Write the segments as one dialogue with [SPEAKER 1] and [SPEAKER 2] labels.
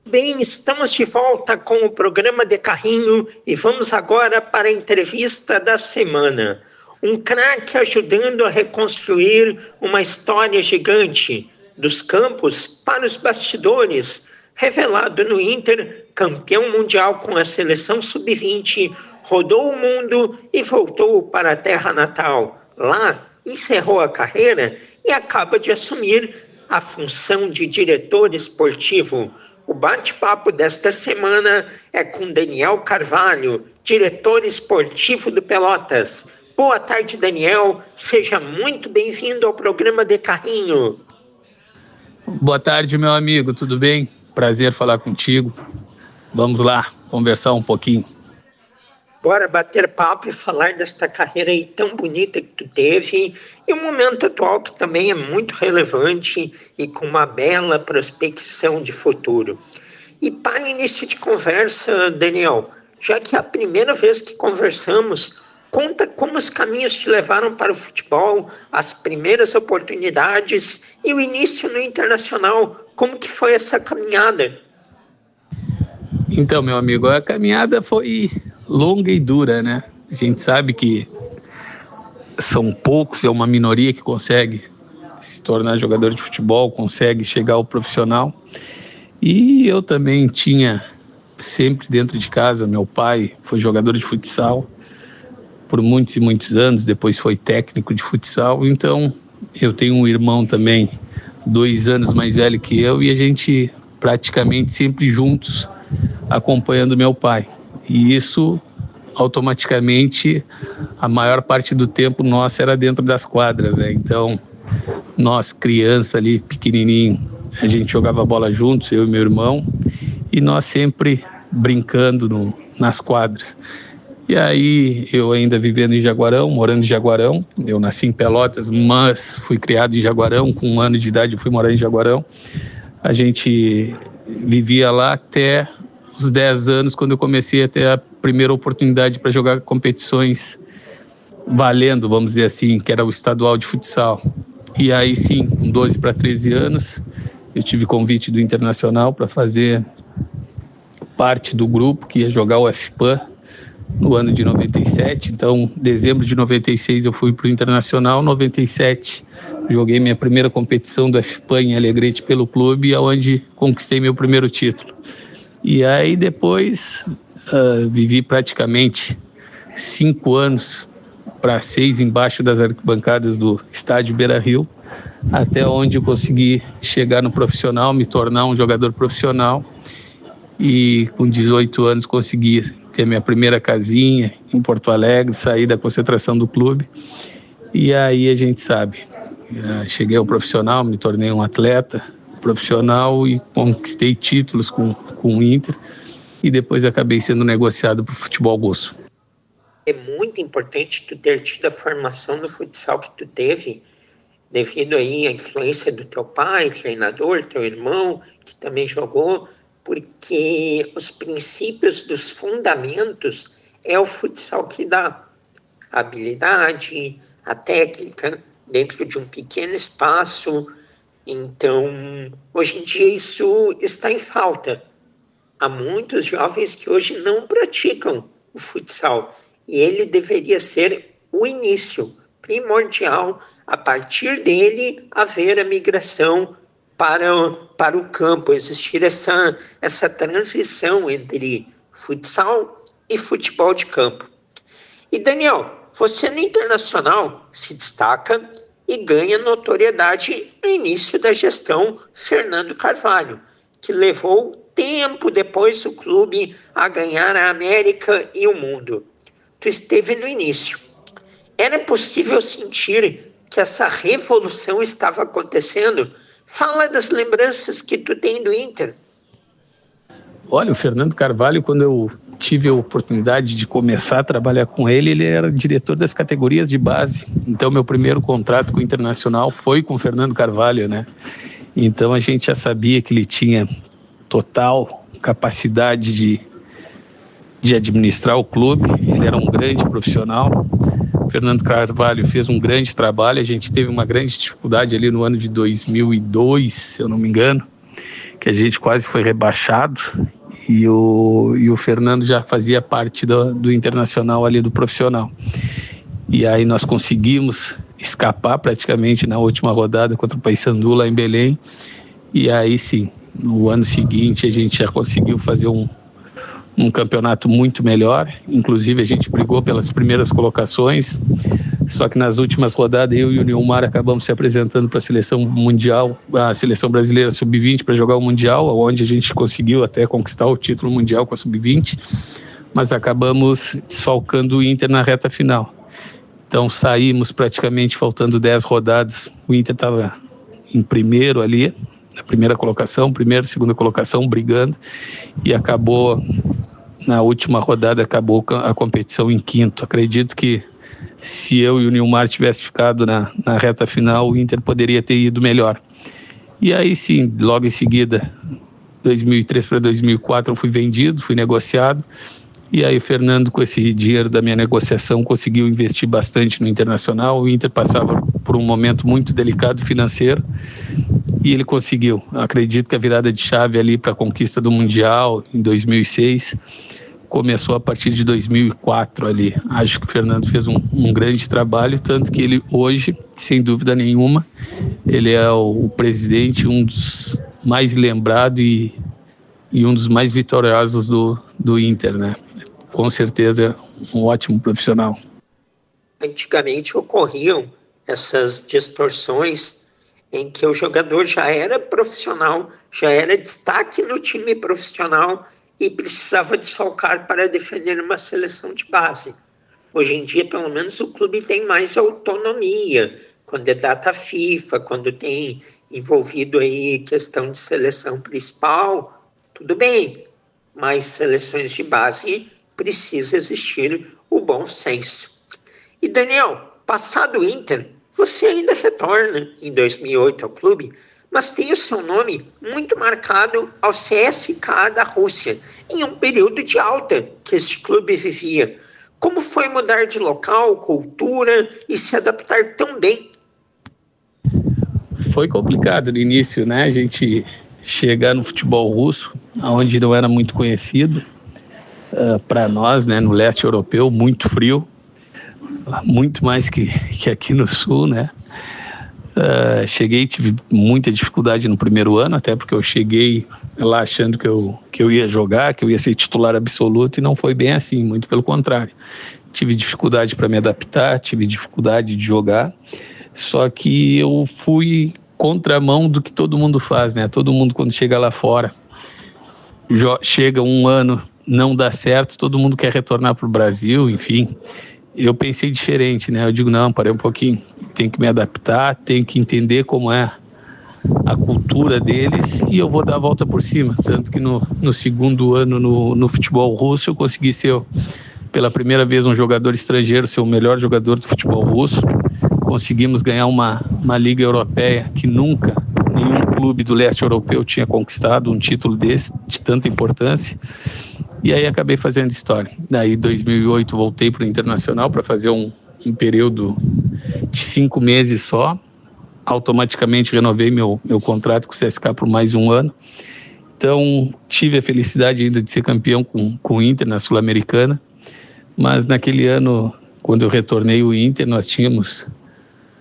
[SPEAKER 1] Bem, estamos de volta com o programa de Carrinho e vamos agora para a entrevista da semana. Um craque ajudando a reconstruir uma história gigante, dos campos para os bastidores, revelado no Inter, campeão mundial com a seleção sub-20, rodou o mundo e voltou para a terra natal. Lá, encerrou a carreira e acaba de assumir a função de diretor esportivo. O bate-papo desta semana é com Daniel Carvalho, diretor esportivo do Pelotas. Boa tarde, Daniel. Seja muito bem-vindo ao programa de Carrinho.
[SPEAKER 2] Boa tarde, meu amigo. Tudo bem? Prazer falar contigo. Vamos lá, conversar um pouquinho.
[SPEAKER 1] Bora bater papo e falar desta carreira aí tão bonita que tu teve e o momento atual que também é muito relevante e com uma bela prospecção de futuro. E para início de conversa, Daniel, já que é a primeira vez que conversamos, conta como os caminhos te levaram para o futebol, as primeiras oportunidades e o início no Internacional. Como que foi essa caminhada?
[SPEAKER 2] Então, meu amigo, a caminhada foi longa e dura, né? A gente sabe que são poucos, é uma minoria que consegue se tornar jogador de futebol, consegue chegar ao profissional. E eu também tinha sempre dentro de casa, meu pai foi jogador de futsal por muitos e muitos anos, depois foi técnico de futsal, então eu tenho um irmão também, 2 anos mais velho que eu, e a gente praticamente sempre juntos, acompanhando meu pai. E isso, automaticamente, a maior parte do tempo nosso era dentro das quadras, né? Então, nós, criança ali, pequenininho, a gente jogava bola juntos, eu e meu irmão, e nós sempre brincando nas quadras. E aí, eu ainda vivendo em Jaguarão, morando em Jaguarão, eu nasci em Pelotas, mas fui criado em Jaguarão, com 1 ano de idade eu fui morar em Jaguarão. A gente vivia lá até os 10 anos, quando eu comecei a ter a primeira oportunidade para jogar competições valendo, vamos dizer assim, que era o estadual de futsal. E aí sim, com 12 para 13 anos, eu tive convite do Internacional para fazer parte do grupo que ia jogar o FPAN no ano de 97. Então, dezembro de 96 eu fui para o Internacional, 97 joguei minha primeira competição do FPAN em Alegrete pelo clube, onde conquistei meu primeiro título. E aí depois vivi praticamente 5 anos para 6 embaixo das arquibancadas do estádio Beira-Rio, até onde eu consegui chegar no profissional, me tornar um jogador profissional, e com 18 anos consegui ter minha primeira casinha em Porto Alegre, sair da concentração do clube, e aí a gente sabe, cheguei ao profissional, me tornei um atleta profissional e conquistei títulos com o Inter, e depois acabei sendo negociado para o futebol goço.
[SPEAKER 1] É muito importante tu ter tido a formação no futsal que tu teve, devido aí à influência do teu pai, treinador, teu irmão, que também jogou, porque os princípios dos fundamentos é o futsal que dá. A habilidade, a técnica, dentro de um pequeno espaço. Então, hoje em dia isso está em falta. Há muitos jovens que hoje não praticam o futsal. E ele deveria ser o início primordial, a partir dele haver a migração para o campo, existir essa transição entre futsal e futebol de campo. E Daniel, você no Internacional se destaca e ganha notoriedade no início da gestão Fernando Carvalho, que levou tempo depois o clube a ganhar a América e o mundo. Tu esteve no início. Era possível sentir que essa revolução estava acontecendo? Fala das lembranças que tu tem do Inter.
[SPEAKER 2] Olha, o Fernando Carvalho, quando eu tive a oportunidade de começar a trabalhar com ele, ele era diretor das categorias de base. Então, meu primeiro contrato com o Internacional foi com o Fernando Carvalho, né? Então, a gente já sabia que ele tinha total capacidade de administrar o clube. Ele era um grande profissional. O Fernando Carvalho fez um grande trabalho. A gente teve uma grande dificuldade ali no ano de 2002, se eu não me engano, que a gente quase foi rebaixado, e o Fernando já fazia parte do Internacional ali, do profissional. E aí nós conseguimos escapar praticamente na última rodada contra o Paysandu lá em Belém, e aí sim, no ano seguinte a gente já conseguiu fazer um campeonato muito melhor, inclusive a gente brigou pelas primeiras colocações, só que nas últimas rodadas eu e o Nilmar acabamos se apresentando para a seleção mundial, a seleção brasileira sub-20 para jogar o mundial, onde a gente conseguiu até conquistar o título mundial com a sub-20, mas acabamos desfalcando o Inter na reta final. Então saímos praticamente faltando 10 rodadas, o Inter estava em primeiro ali, na primeira colocação, primeira, segunda colocação, brigando, e acabou, na última rodada, acabou a competição em quinto. Acredito que se eu e o Nilmar tivesse ficado na reta final, o Inter poderia ter ido melhor. E aí sim, logo em seguida, 2003 para 2004, eu fui vendido, fui negociado, e aí o Fernando, com esse dinheiro da minha negociação, conseguiu investir bastante no Internacional. O Inter passava por um momento muito delicado financeiro, e ele conseguiu. Acredito que a virada de chave ali para a conquista do Mundial, em 2006, começou a partir de 2004 ali. Acho que o Fernando fez um grande trabalho, tanto que ele hoje, sem dúvida nenhuma, ele é o presidente, um dos mais lembrados e um dos mais vitoriosos do Inter, né? Com certeza, um ótimo profissional.
[SPEAKER 1] Antigamente ocorriam essas distorções em que o jogador já era profissional, já era destaque no time profissional e precisava desfalcar para defender uma seleção de base. Hoje em dia, pelo menos, o clube tem mais autonomia. Quando é data FIFA, quando tem envolvido aí questão de seleção principal, tudo bem, mas seleções de base precisa existir o bom senso. E Daniel, passado o Inter, você ainda retorna em 2008 ao clube, mas tem o seu nome muito marcado ao CSKA da Rússia, em um período de alta que este clube vivia. Como foi mudar de local, cultura e se adaptar tão bem?
[SPEAKER 2] Foi complicado no início, né? A gente chegar no futebol russo, onde não era muito conhecido, para nós, né? No leste europeu, muito frio, muito mais que aqui no sul, né? Cheguei, tive muita dificuldade no primeiro ano, até porque eu cheguei lá achando que eu ia jogar, que eu ia ser titular absoluto, e não foi bem assim, muito pelo contrário. Tive dificuldade para me adaptar, tive dificuldade de jogar, só que eu fui contramão do que todo mundo faz, né? Todo mundo, quando chega lá fora, chega um ano, não dá certo, todo mundo quer retornar para o Brasil, enfim. Eu pensei diferente, né? Eu digo, não, parei um pouquinho, tenho que me adaptar, tenho que entender como é a cultura deles e eu vou dar a volta por cima. Tanto que no segundo ano no futebol russo eu consegui ser, pela primeira vez, um jogador estrangeiro, ser o melhor jogador do futebol russo. Conseguimos ganhar uma liga europeia que nunca nenhum clube do leste europeu tinha conquistado um título desse, de tanta importância. E aí acabei fazendo história. Daí, em 2008, voltei para o Internacional para fazer um período de 5 meses só. Automaticamente renovei meu contrato com o CSKA por mais um ano. Então, tive a felicidade ainda de ser campeão com o Inter na Sul-Americana. Mas naquele ano, quando eu retornei ao Inter, nós tínhamos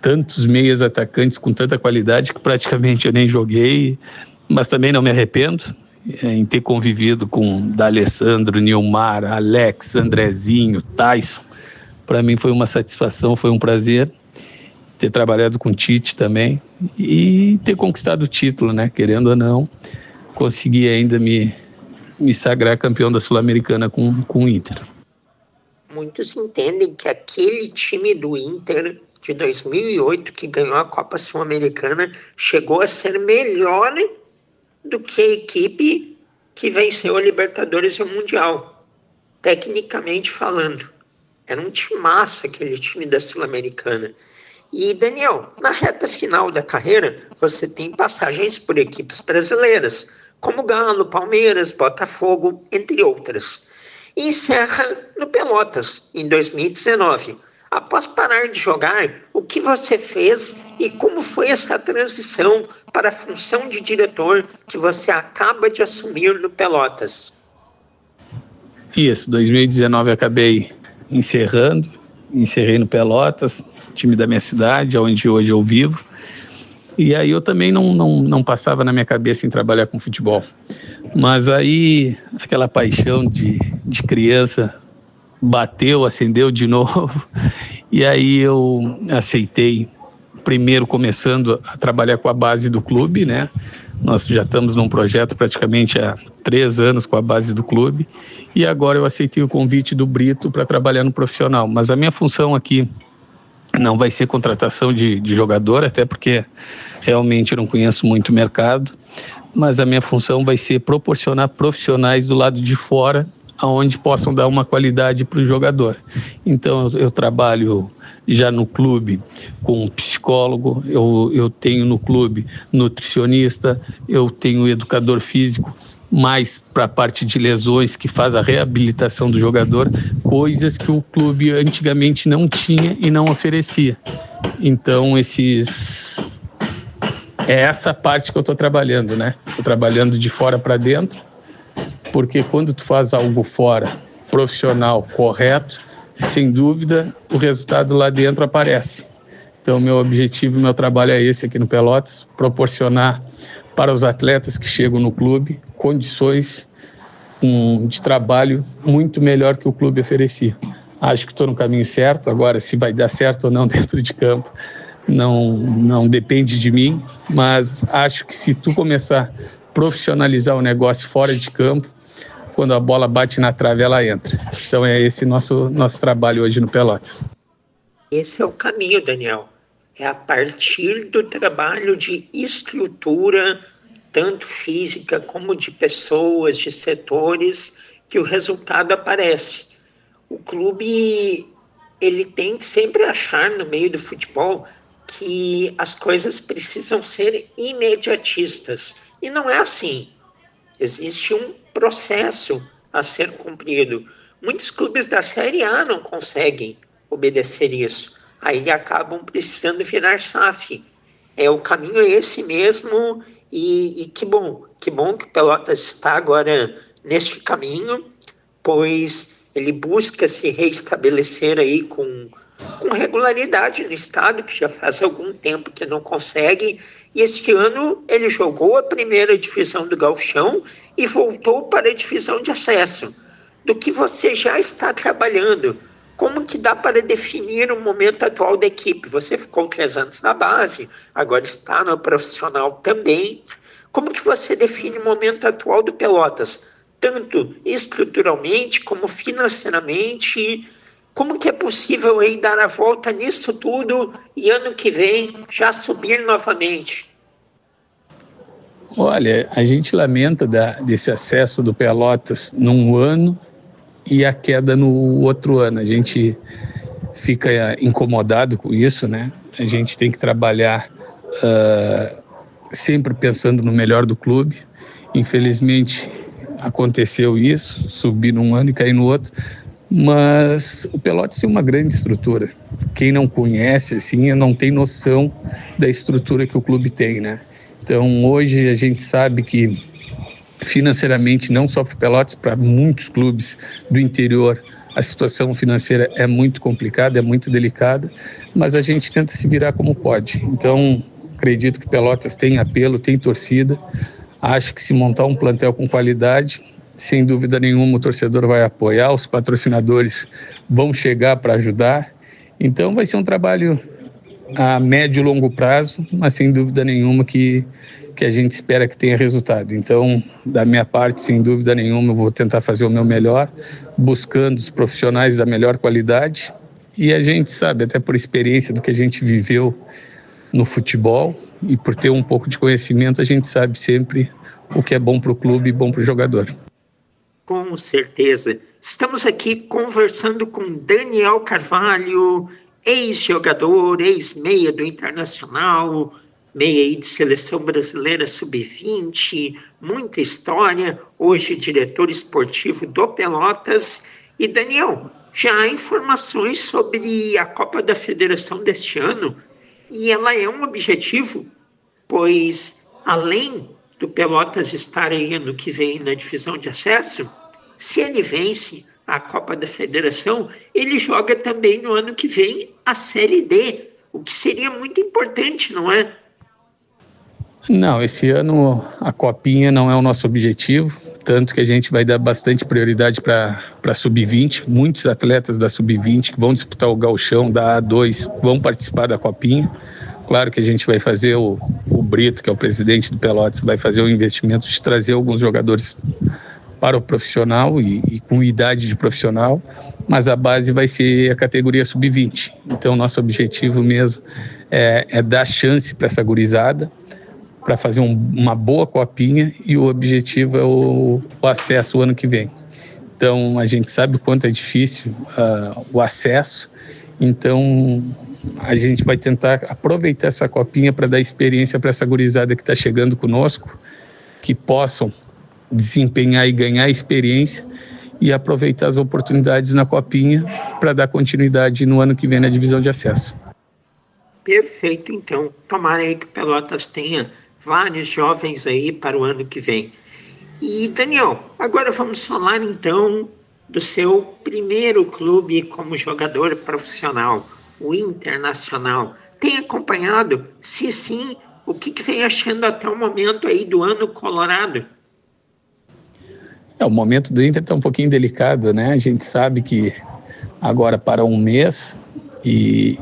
[SPEAKER 2] tantos meias atacantes com tanta qualidade que praticamente eu nem joguei, mas também não me arrependo em ter convivido com D'Alessandro, Nilmar, Alex, Andrezinho, Tyson. Para mim foi uma satisfação, foi um prazer ter trabalhado com o Tite também e ter conquistado o título, né? Querendo ou não, consegui ainda me sagrar campeão da Sul-Americana com o Inter.
[SPEAKER 1] Muitos entendem que aquele time do Inter de 2008, que ganhou a Copa Sul-Americana, chegou a ser melhor do que a equipe que venceu a Libertadores e o Mundial. Tecnicamente falando, era um timaço aquele time da Sul-Americana. E, Daniel, na reta final da carreira, você tem passagens por equipes brasileiras, como Galo, Palmeiras, Botafogo, entre outras. E encerra no Pelotas, em 2019, Após parar de jogar, o que você fez e como foi essa transição para a função de diretor que você acaba de assumir no Pelotas?
[SPEAKER 2] Isso, 2019 eu acabei encerrei no Pelotas, time da minha cidade, onde hoje eu vivo. E aí eu também não passava na minha cabeça em trabalhar com futebol. Mas aí aquela paixão de criança bateu, acendeu de novo. E aí eu aceitei, primeiro começando a trabalhar com a base do clube, né? Nós já estamos num projeto praticamente há 3 anos com a base do clube. E agora eu aceitei o convite do Brito para trabalhar no profissional. Mas a minha função aqui não vai ser contratação de jogador, até porque realmente eu não conheço muito o mercado, mas a minha função vai ser proporcionar profissionais do lado de fora, aonde possam dar uma qualidade para o jogador. Então eu trabalho já no clube com um psicólogo, eu tenho no clube nutricionista, eu tenho educador físico, mais para a parte de lesões, que faz a reabilitação do jogador, coisas que o clube antigamente não tinha e não oferecia. Então é essa parte que eu estou trabalhando, né? Estou trabalhando de fora para dentro, porque quando tu faz algo fora, profissional, correto, sem dúvida, o resultado lá dentro aparece. Então, meu objetivo, meu trabalho é esse aqui no Pelotas, proporcionar para os atletas que chegam no clube condições de trabalho muito melhor que o clube oferecia. Acho que estou no caminho certo. Agora, se vai dar certo ou não dentro de campo, não depende de mim, mas acho que se tu começar a profissionalizar o negócio fora de campo, quando a bola bate na trave, ela entra. Então é esse nosso trabalho hoje no Pelotas.
[SPEAKER 1] Esse é o caminho, Daniel. É a partir do trabalho de estrutura, tanto física como de pessoas, de setores, que o resultado aparece. O clube, ele tem que sempre achar no meio do futebol que as coisas precisam ser imediatistas. E não é assim. Existe um processo a ser cumprido. Muitos clubes da Série A não conseguem obedecer isso. Aí acabam precisando virar SAF. O caminho é esse mesmo e que bom que o Pelotas está agora neste caminho, pois ele busca se reestabelecer aí com regularidade no estado, que já faz algum tempo que não consegue, e este ano ele jogou a primeira divisão do Gauchão e voltou para a divisão de acesso. Do que você já está trabalhando, como que dá para definir o momento atual da equipe? Você ficou 3 anos na base, agora está no profissional também. Como que você define o momento atual do Pelotas? Tanto estruturalmente como financeiramente. Como que é possível aí dar a volta nisso tudo e ano que vem já subir novamente?
[SPEAKER 2] Olha, a gente lamenta desse acesso do Pelotas num ano e a queda no outro ano. A gente fica incomodado com isso, né? A gente tem que trabalhar sempre pensando no melhor do clube. Infelizmente aconteceu isso, subir num ano e cair no outro, mas o Pelotas tem uma grande estrutura. Quem não conhece, assim, não tem noção da estrutura que o clube tem, né? Então hoje a gente sabe que financeiramente, não só para o Pelotas, para muitos clubes do interior, a situação financeira é muito complicada, é muito delicada, mas a gente tenta se virar como pode. Então, acredito que Pelotas tem apelo, tem torcida. Acho que se montar um plantel com qualidade, sem dúvida nenhuma o torcedor vai apoiar, os patrocinadores vão chegar para ajudar. Então, vai ser um trabalho a médio e longo prazo, mas sem dúvida nenhuma que a gente espera que tenha resultado. Então, da minha parte, sem dúvida nenhuma, eu vou tentar fazer o meu melhor, buscando os profissionais da melhor qualidade. E a gente sabe, até por experiência do que a gente viveu no futebol e por ter um pouco de conhecimento, a gente sabe sempre o que é bom para o clube e bom para o jogador.
[SPEAKER 1] Com certeza. Estamos aqui conversando com Daniel Carvalho, ex-jogador, ex-meia do Internacional, meia aí de Seleção Brasileira Sub-20, muita história, hoje diretor esportivo do Pelotas. E Daniel, Já há informações sobre a Copa da Federação deste ano e ela é um objetivo, pois além do Pelotas estar aí ano que vem na divisão de acesso, se ele vence a Copa da Federação, ele joga também no ano que vem a Série D, o que seria muito importante, não é?
[SPEAKER 2] Não, esse ano a Copinha não é o nosso objetivo, tanto que a gente vai dar bastante prioridade para a Sub-20. Muitos atletas da Sub-20 que vão disputar o gauchão da A2 vão participar da Copinha. Claro que a gente vai fazer, o Brito, que é o presidente do Pelotas, vai fazer o investimento de trazer alguns jogadores para o profissional e com idade de profissional, mas a base vai ser a categoria Sub-20. Então, nosso objetivo mesmo é dar chance para essa gurizada, para fazer uma boa copinha, e o objetivo é o acesso o ano que vem. Então, a gente sabe o quanto é difícil o acesso, então a gente vai tentar aproveitar essa copinha para dar experiência para essa gurizada que está chegando conosco, que possam desempenhar e ganhar experiência e aproveitar as oportunidades na copinha para dar continuidade no ano que vem na divisão de acesso.
[SPEAKER 1] Perfeito, então. Tomara aí que Pelotas tenha vários jovens aí para o ano que vem. E, Daniel, agora vamos falar então do seu primeiro clube como jogador profissional, o Internacional. Tem acompanhado? Se sim, o que vem achando até o momento aí do ano colorado?
[SPEAKER 2] O momento do Inter está um pouquinho delicado, né? A gente sabe que agora para um mês e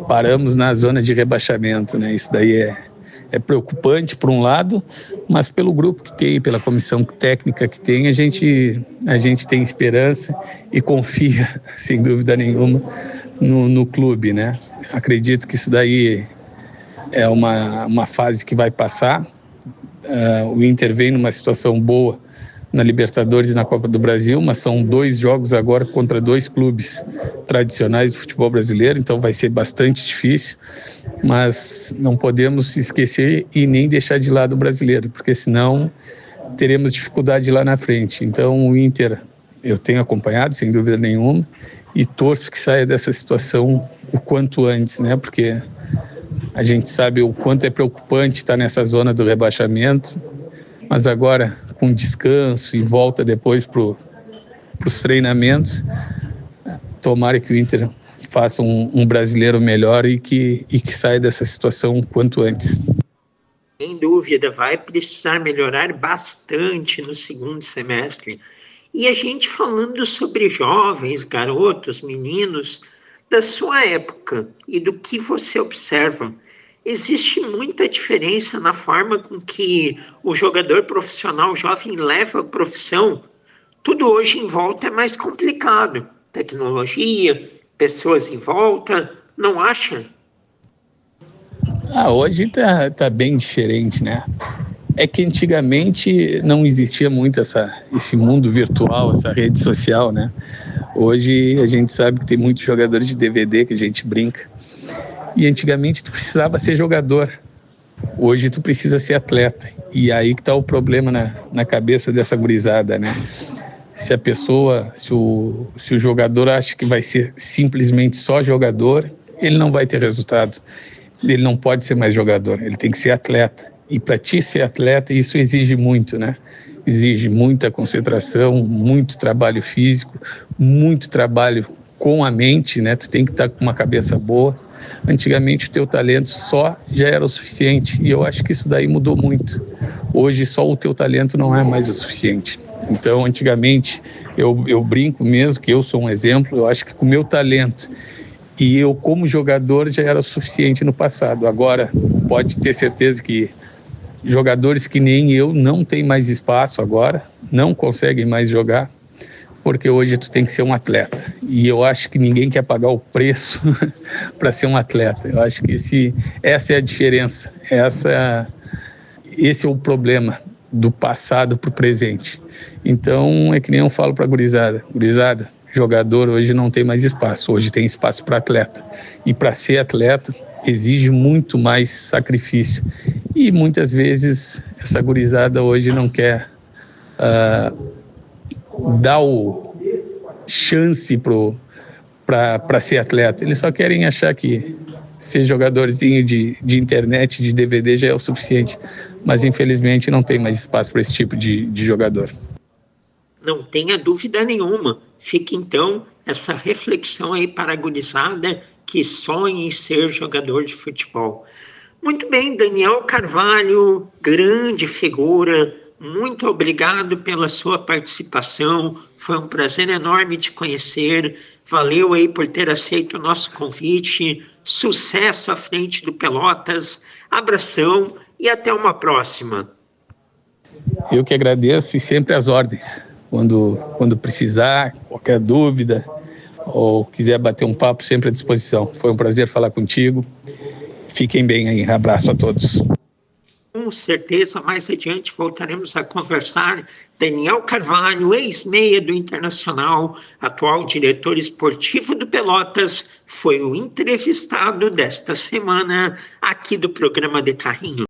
[SPEAKER 2] paramos na zona de rebaixamento, né? Isso daí é preocupante por um lado, mas pelo grupo que tem, pela comissão técnica que tem, a gente tem esperança e confia, sem dúvida nenhuma, no clube, né? Acredito que isso daí é uma fase que vai passar. O Inter vem numa situação boa na Libertadores e na Copa do Brasil, mas são 2 jogos agora contra 2 clubes tradicionais do futebol brasileiro, então vai ser bastante difícil, mas não podemos esquecer e nem deixar de lado o brasileiro, porque senão teremos dificuldade lá na frente. Então o Inter eu tenho acompanhado, sem dúvida nenhuma, e torço que saia dessa situação o quanto antes, né? Porque a gente sabe o quanto é preocupante estar nessa zona do rebaixamento, mas agora com descanso e volta depois para os treinamentos, tomara que o Inter faça um brasileiro melhor e que saia dessa situação o quanto antes.
[SPEAKER 1] Sem dúvida, vai precisar melhorar bastante no segundo semestre. E a gente falando sobre jovens, garotos, meninos, da sua época e do que você observa, existe muita diferença na forma com que o jogador profissional jovem leva a profissão. Tudo hoje em volta é mais complicado. Tecnologia, pessoas em volta, não acha?
[SPEAKER 2] Hoje tá bem diferente, né? É que antigamente não existia muito esse mundo virtual, essa rede social, né? Hoje a gente sabe que tem muitos jogadores de DVD que a gente brinca. E antigamente tu precisava ser jogador, hoje tu precisa ser atleta. E aí que está o problema na cabeça dessa gurizada, né? Se o jogador acha que vai ser simplesmente só jogador, ele não vai ter resultado. Ele não pode ser mais jogador, ele tem que ser atleta. E para ti ser atleta, isso exige muito, né? Exige muita concentração, muito trabalho físico, muito trabalho com a mente, né? Tu tem que estar com uma cabeça boa. Antigamente o teu talento só já era o suficiente, e eu acho que isso daí mudou muito. Hoje só o teu talento não é mais o suficiente. Então antigamente eu brinco mesmo que eu sou um exemplo. Eu acho que com o meu talento e eu como jogador já era o suficiente no passado. Agora pode ter certeza que jogadores que nem eu não tem mais espaço agora, não conseguem mais jogar, porque hoje tu tem que ser um atleta. E eu acho que ninguém quer pagar o preço para ser um atleta. Eu acho que essa é a diferença. Esse é o problema do passado para o presente. Então, é que nem eu falo para a gurizada. Gurizada, jogador hoje não tem mais espaço. Hoje tem espaço para atleta. E para ser atleta, exige muito mais sacrifício. E muitas vezes, essa gurizada hoje não quer dar chance para ser atleta. Eles só querem achar que ser jogadorzinho de internet, de DVD já é o suficiente. Mas infelizmente não tem mais espaço para esse tipo de jogador.
[SPEAKER 1] Não tenha dúvida nenhuma. Fica então essa reflexão aí para a gurizada que sonha em ser jogador de futebol. Muito bem, Daniel Carvalho, grande figura, muito obrigado pela sua participação. Foi um prazer enorme te conhecer. Valeu aí por ter aceito o nosso convite. Sucesso à frente do Pelotas. Abração e até uma próxima.
[SPEAKER 2] Eu que agradeço e sempre às ordens. Quando precisar, qualquer dúvida ou quiser bater um papo, sempre à disposição. Foi um prazer falar contigo. Fiquem bem aí. Abraço a todos.
[SPEAKER 1] Com certeza, mais adiante voltaremos a conversar. Daniel Carvalho, ex-meia do Internacional, atual diretor esportivo do Pelotas, foi o entrevistado desta semana aqui do programa de Carrinho.